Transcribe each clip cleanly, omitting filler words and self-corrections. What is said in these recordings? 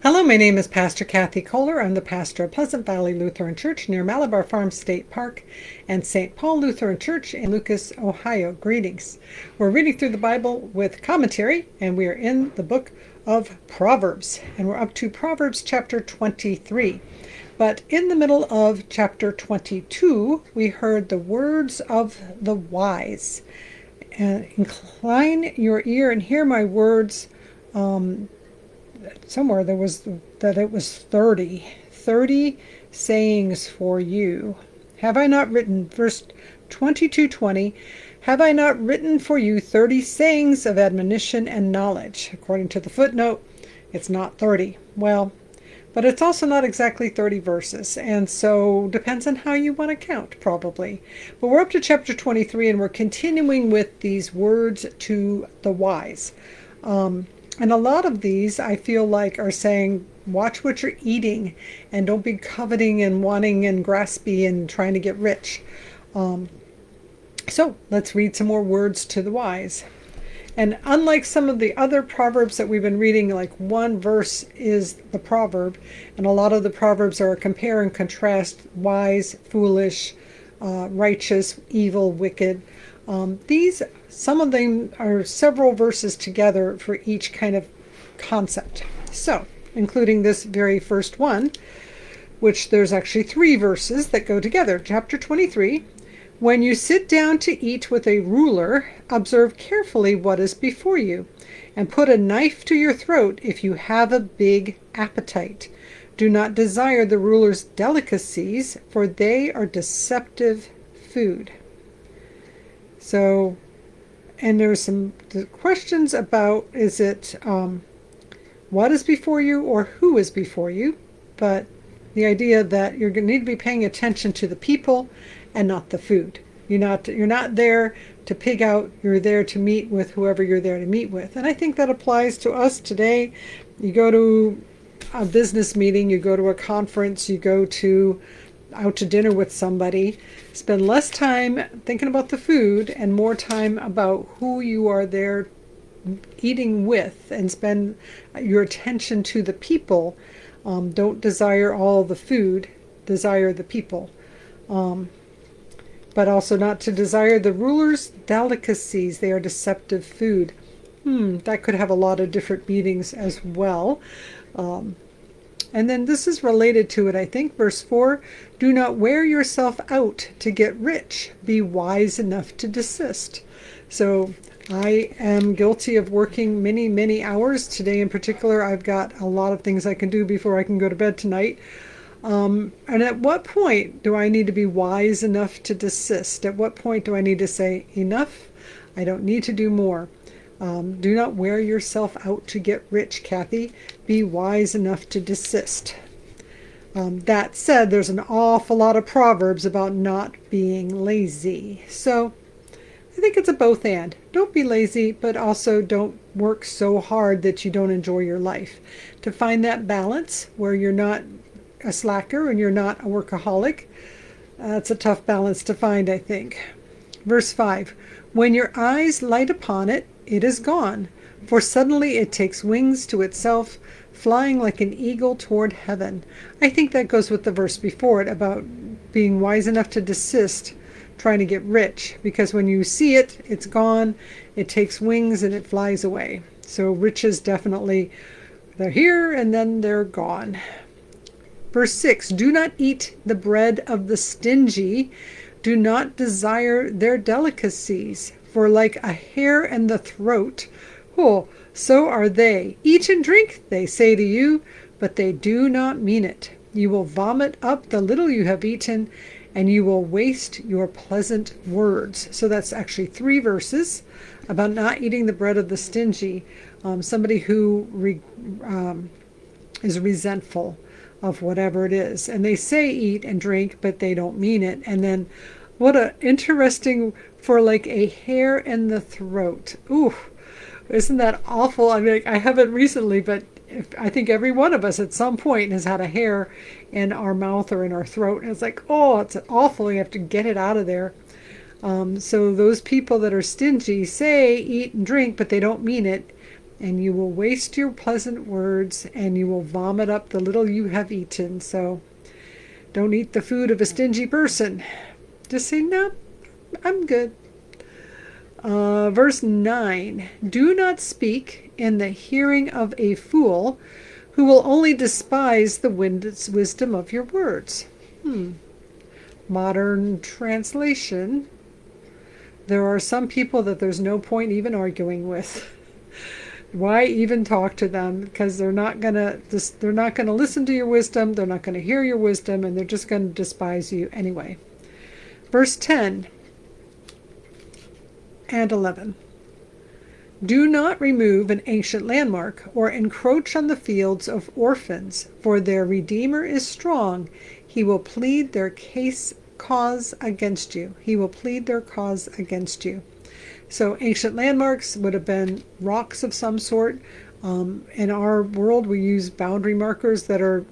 Hello, my name is Pastor Kris Kollar. I'm the pastor of Pleasant Valley Lutheran Church near Malabar Farm State Park and St. Paul Lutheran Church in Lucas, Ohio. Greetings. We're reading through the Bible with commentary, and we are in the book of Proverbs, and we're up to Proverbs chapter 23. But in the middle of chapter 22, we heard the words of the wise. Incline your ear and hear my words. Somewhere there was that it was 30 sayings for you. Have I not written, verse 22:20, have I not written for you 30 sayings of admonition and knowledge? According to the footnote, it's not 30. Well, but it's also not exactly 30 verses, and so depends on how you want to count, probably. But we're up to chapter 23, and we're continuing with these words to the wise. And a lot of these, I feel like, are saying, watch what you're eating and don't be coveting and wanting and graspy and trying to get rich. So let's read some more words to the wise. And unlike some of the other proverbs that we've been reading, like one verse is the proverb, and a lot of the proverbs are compare and contrast, wise, foolish, righteous, evil, wicked. Some of them are several verses together for each kind of concept. So, including this very first one, which there's actually 3 verses that go together. Chapter 23, when you sit down to eat with a ruler, observe carefully what is before you, and put a knife to your throat if you have a big appetite. Do not desire the ruler's delicacies, for they are deceptive food. So, and there's some questions about, is it what is before you or who is before you? But the idea that you're going to need to be paying attention to the people and not the food. You're not there to pig out. You're there to meet with whoever you're there to meet with. And I think that applies to us today. You go to a business meeting, you go to a conference, you go out to dinner with somebody, spend less time thinking about the food and more time about who you are there eating with, and spend your attention to the people. Don't desire all the food, desire the people. But also not to desire the ruler's delicacies. They are deceptive food. That could have a lot of different meanings as well. And then this is related to it, I think. Verse 4, do not wear yourself out to get rich. Be wise enough to desist. So I am guilty of working many, many hours. Today in particular, I've got a lot of things I can do before I can go to bed tonight. And at what point do I need to be wise enough to desist? At what point do I need to say, enough? I don't need to do more. Do not wear yourself out to get rich, Kathy. Be wise enough to desist. That said, there's an awful lot of proverbs about not being lazy. So I think it's a both and. Don't be lazy, but also don't work so hard that you don't enjoy your life. To find that balance where you're not a slacker and you're not a workaholic, that's a tough balance to find, I think. Verse 5, when your eyes light upon it, it is gone, for suddenly it takes wings to itself, flying like an eagle toward heaven. I think that goes with the verse before it about being wise enough to desist trying to get rich, because when you see it, it's gone, it takes wings and it flies away. So riches definitely, they're here and then they're gone. Verse 6, do not eat the bread of the stingy, do not desire their delicacies, for like a hair in the throat, so are they. Eat and drink, they say to you, but they do not mean it. You will vomit up the little you have eaten, and you will waste your pleasant words. So that's actually 3 verses about not eating the bread of the stingy. Somebody who is resentful of whatever it is. And they say eat and drink, but they don't mean it. And then what a interesting, for like a hair in the throat. Ooh, isn't that awful? I mean, I haven't recently, but I think every one of us at some point has had a hair in our mouth or in our throat. And it's like, oh, it's awful. You have to get it out of there. So those people that are stingy say eat and drink, but they don't mean it. and you will waste your pleasant words, and you will vomit up the little you have eaten. So don't eat the food of a stingy person. Just say, no, I'm good. Verse 9, do not speak in the hearing of a fool who will only despise the wisdom of your words. Modern translation, there are some people that there's no point even arguing with. Why even talk to them? Because they're not gonna listen to your wisdom, they're not gonna hear your wisdom, and they're just gonna despise you anyway. Verse 10 and 11. Do not remove an ancient landmark or encroach on the fields of orphans, for their Redeemer is strong. He will plead their cause against you. He will plead their cause against you. So ancient landmarks would have been rocks of some sort. In our world, we use boundary markers that are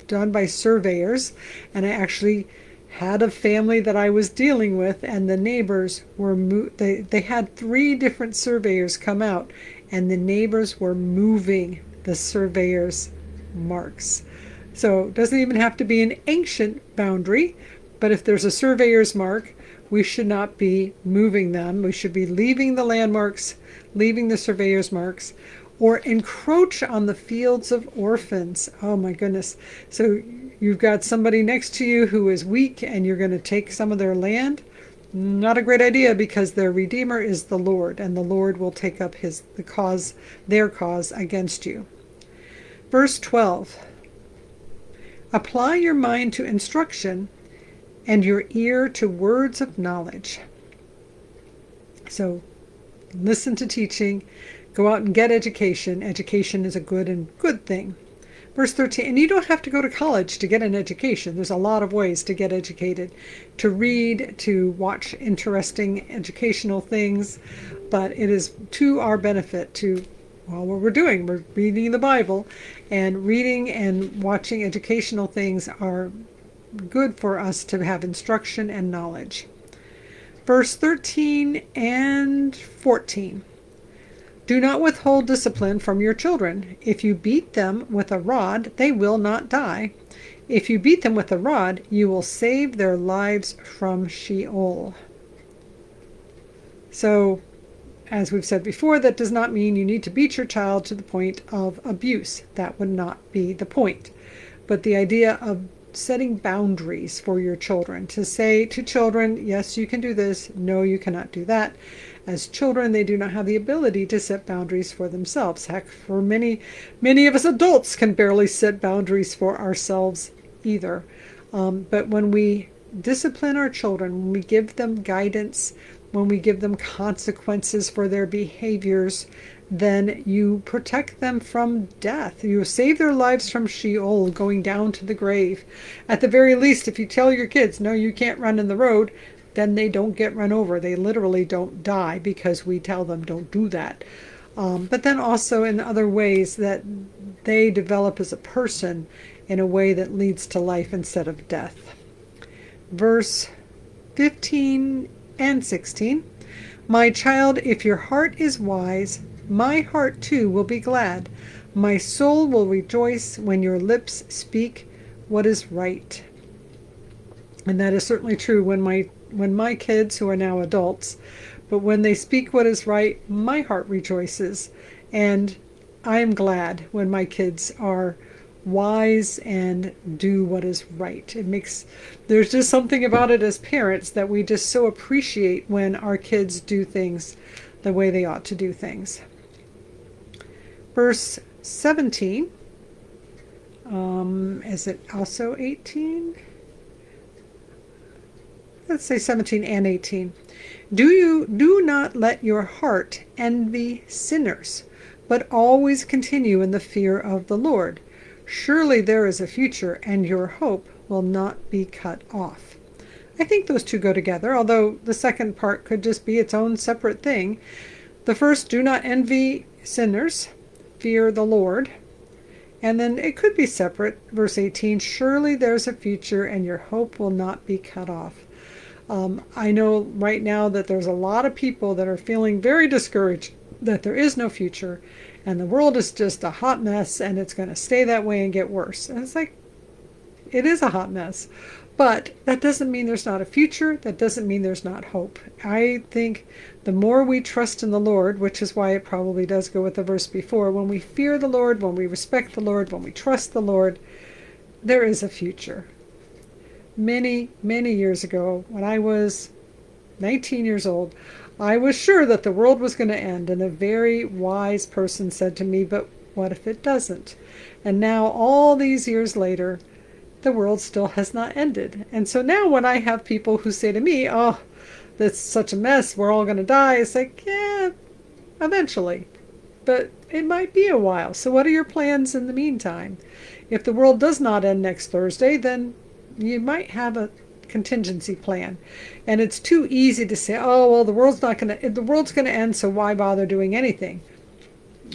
done by surveyors, and I actually had a family that I was dealing with, and the neighbors were they had 3 different surveyors come out, and the neighbors were moving the surveyors' marks. So it doesn't even have to be an ancient boundary, but if there's a surveyor's mark, we should not be moving them. We should be leaving the landmarks, leaving the surveyor's marks, or encroach on the fields of orphans. Oh my goodness. So you've got somebody next to you who is weak, and you're going to take some of their land. Not a great idea, because their Redeemer is the Lord, and the Lord will take up their cause against you. Verse 12. Apply your mind to instruction and your ear to words of knowledge. So listen to teaching, go out and get education. Education is a good thing. Verse 13, and you don't have to go to college to get an education. There's a lot of ways to get educated, to read, to watch interesting educational things, but it is to our benefit to, well, what we're doing, we're reading the Bible, and reading and watching educational things are good for us to have instruction and knowledge. Verse 13 and 14. Do not withhold discipline from your children. If you beat them with a rod, they will not die. If you beat them with a rod, you will save their lives from Sheol. So, as we've said before, that does not mean you need to beat your child to the point of abuse. That would not be the point. But the idea of setting boundaries for your children, to say to children, yes, you can do this, no, you cannot do that. As children, they do not have the ability to set boundaries for themselves. Heck, for many of us adults can barely set boundaries for ourselves either. But when we discipline our children, when we give them guidance, when we give them consequences for their behaviors, then you protect them from death. You save their lives from Sheol, going down to the grave. At the very least, if you tell your kids, no, you can't run in the road, then they don't get run over. They literally don't die because we tell them don't do that. But then also in other ways that they develop as a person in a way that leads to life instead of death. Verse 15 and 16. My child, if your heart is wise, my heart too will be glad. My soul will rejoice when your lips speak what is right. And that is certainly true when my kids, who are now adults, but when they speak what is right, my heart rejoices. And I am glad when my kids are wise and do what is right. There's just something about it as parents that we just so appreciate when our kids do things the way they ought to do things. Verse 17, is it also 18? Let's say 17 and 18. Do not let your heart envy sinners, but always continue in the fear of the Lord. Surely there is a future, and your hope will not be cut off. I think those two go together, although the second part could just be its own separate thing. The first, do not envy sinners, fear the Lord. And then it could be separate. Verse 18, surely there's a future, and your hope will not be cut off. I know right now that there's a lot of people that are feeling very discouraged that there is no future, and the world is just a hot mess and it's going to stay that way and get worse. And it's like, it is a hot mess. But that doesn't mean there's not a future. That doesn't mean there's not hope. I think the more we trust in the Lord, which is why it probably does go with the verse before, when we fear the Lord, when we respect the Lord, when we trust the Lord, there is a future. Many, many years ago, when I was 19 years old, I was sure that the world was going to end, and a very wise person said to me, but what if it doesn't? And now, all these years later, the world still has not ended. And so now when I have people who say to me, oh, that's such a mess, we're all going to die, it's like, yeah, eventually. But it might be a while. So what are your plans in the meantime? If the world does not end next Thursday, then you might have a contingency plan. And it's too easy to say, oh, well, the world's going to end, so why bother doing anything?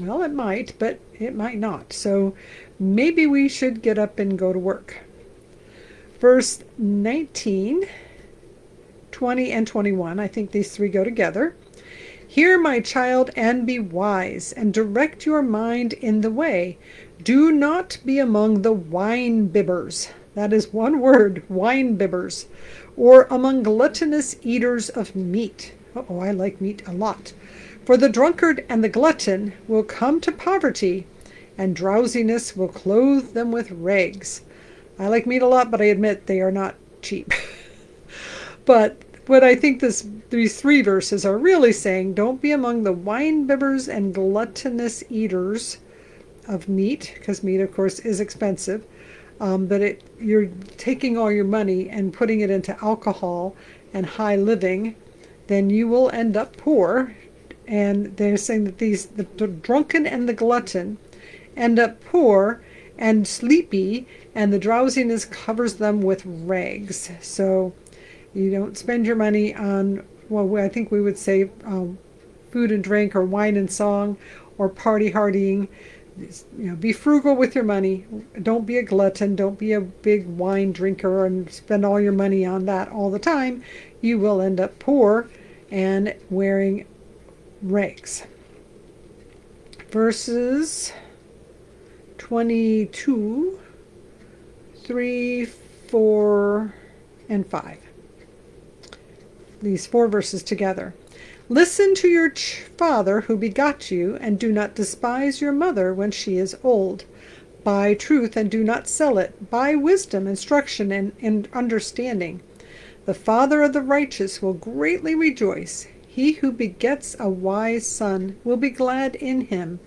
Well, it might, but it might not. So maybe we should get up and go to work. Verse 19, 20, and 21, I think these three go together. Hear, my child, and be wise, and direct your mind in the way. Do not be among the winebibbers. That is one word, winebibbers, or among gluttonous eaters of meat. Uh-oh, I like meat a lot. For the drunkard and the glutton will come to poverty, and drowsiness will clothe them with rags. I like meat a lot, but I admit they are not cheap. But what I think these three verses are really saying, don't be among the winebibbers and gluttonous eaters of meat, because meat, of course, is expensive. But you're taking all your money and putting it into alcohol and high living, then you will end up poor. And they're saying that the drunken and the glutton end up poor and sleepy, and the drowsiness covers them with rags. So you don't spend your money on, well, I think we would say food and drink, or wine and song, or party hardying. Be frugal with your money. Don't be a glutton. Don't be a big wine drinker and spend all your money on that all the time. You will end up poor and wearing rags. Verses 22, 3, 4, and 5. These four verses together. Listen to your father who begot you, and do not despise your mother when she is old. Buy truth and do not sell it. Buy wisdom, instruction, and understanding. The father of the righteous will greatly rejoice. He who begets a wise son will be glad in him.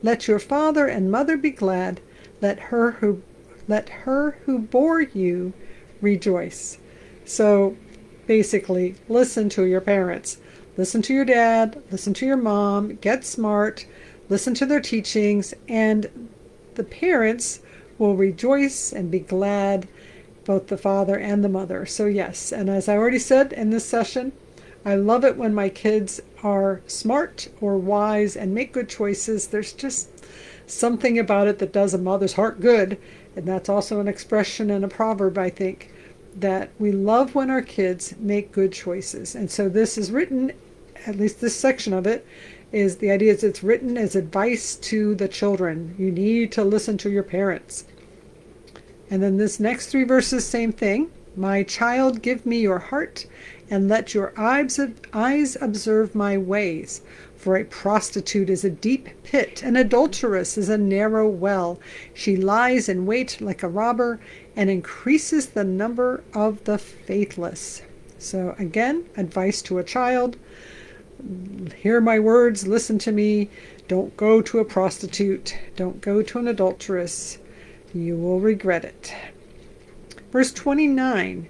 Let your father and mother be glad. Let her who bore you rejoice. So basically, listen to your parents. Listen to your dad, listen to your mom, get smart, listen to their teachings, and the parents will rejoice and be glad, both the father and the mother. So yes, and as I already said in this session, I love it when my kids are smart or wise and make good choices. There's just something about it that does a mother's heart good, and that's also an expression in a proverb, I think, that we love when our kids make good choices. And so this is written, at least this section of it, is the idea is it's written as advice to the children. You need to listen to your parents. And then this next three verses, same thing. My child, give me your heart, and let your eyes observe my ways. For a prostitute is a deep pit, an adulteress is a narrow well. She lies in wait like a robber, and increases the number of the faithless. So again, advice to a child. Hear my words, listen to me. Don't go to a prostitute. Don't go to an adulteress. You will regret it. Verse 29.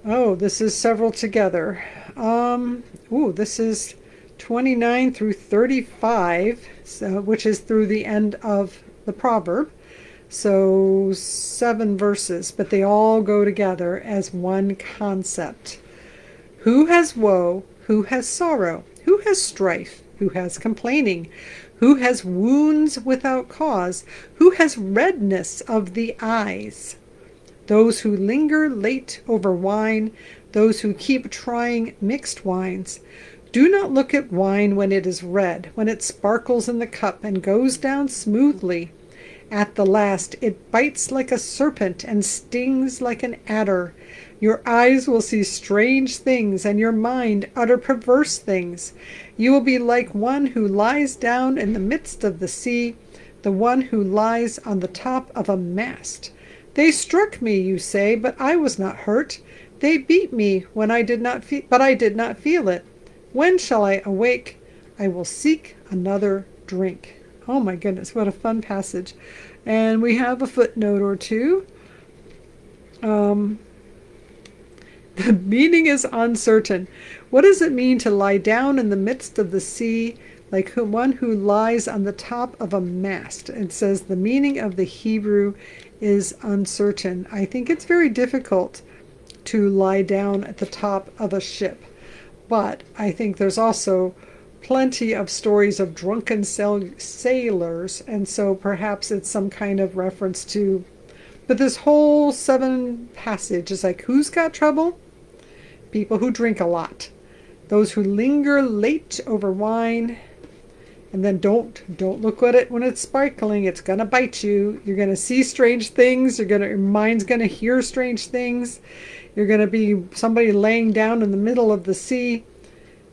Oh, this is several together. This is 29 through 35, which is through the end of the proverb. So 7 verses, but they all go together as one concept. Who has woe? Who has sorrow? Who has strife? Who has complaining? Who has wounds without cause? Who has redness of the eyes? Those who linger late over wine, those who keep trying mixed wines, Do not look at wine when it is red, when it sparkles in the cup and goes down smoothly. At the last it bites like a serpent and stings like an adder. Your eyes will see strange things, and your mind utter perverse things. You will be like one who lies down in the midst of the sea, the one who lies on the top of a mast. They struck me, you say, but I was not hurt. They beat me when but I did not feel it. When shall I awake? I will seek another drink. Oh my goodness, what a fun passage. And we have a footnote or two. The meaning is uncertain. What does it mean to lie down in the midst of the sea, like one who lies on the top of a mast? It says the meaning of the Hebrew is uncertain. I think it's very difficult to lie down at the top of a ship. But I think there's also plenty of stories of drunken sailors, and so perhaps it's some kind of reference to. But this whole 7 passage is like, who's got trouble? People who drink a lot. Those who linger late over wine. And then don't look at it when it's sparkling. It's going to bite you. You're going to see strange things. Your mind's going to hear strange things. You're going to be somebody laying down in the middle of the sea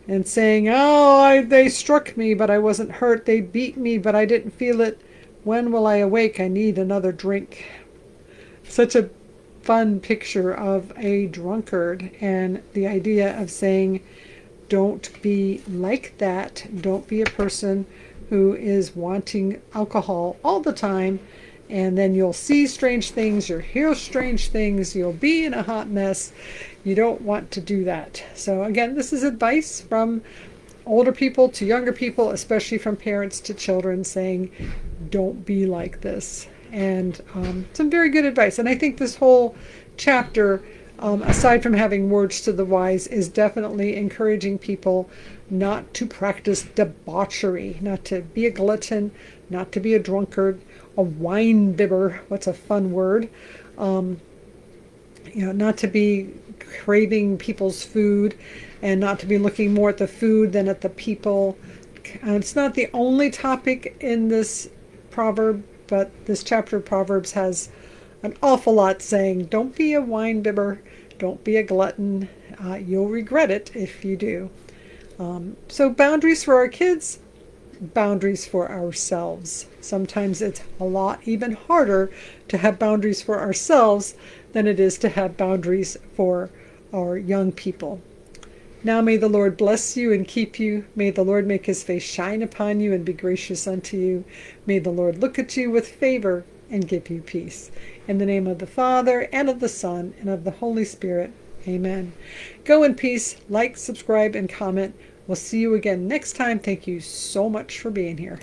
and saying, oh, they struck me, but I wasn't hurt. They beat me, but I didn't feel it. When will I awake? I need another drink. Such a fun picture of a drunkard, and the idea of saying, don't be like that. Don't be a person who is wanting alcohol all the time, and then you'll see strange things, you'll hear strange things, you'll be in a hot mess. You don't want to do that. So again, this is advice from older people to younger people, especially from parents to children, saying, don't be like this. And some very good advice. And I think this whole chapter, aside from having words to the wise, is definitely encouraging people not to practice debauchery, not to be a glutton, not to be a drunkard, a winebibber. What's a fun word? Not to be craving people's food, and not to be looking more at the food than at the people. It's not the only topic in this proverb, but this chapter of Proverbs has an awful lot saying, don't be a winebibber, don't be a glutton. You'll regret it if you do. So boundaries for our kids, boundaries for ourselves. Sometimes it's a lot even harder to have boundaries for ourselves than it is to have boundaries for our young people. Now may the Lord bless you and keep you. May the Lord make his face shine upon you and be gracious unto you. May the Lord look at you with favor and give you peace. In the name of the Father, and of the Son, and of the Holy Spirit. Amen. Go in peace. Like, subscribe, and comment. We'll see you again next time. Thank you so much for being here.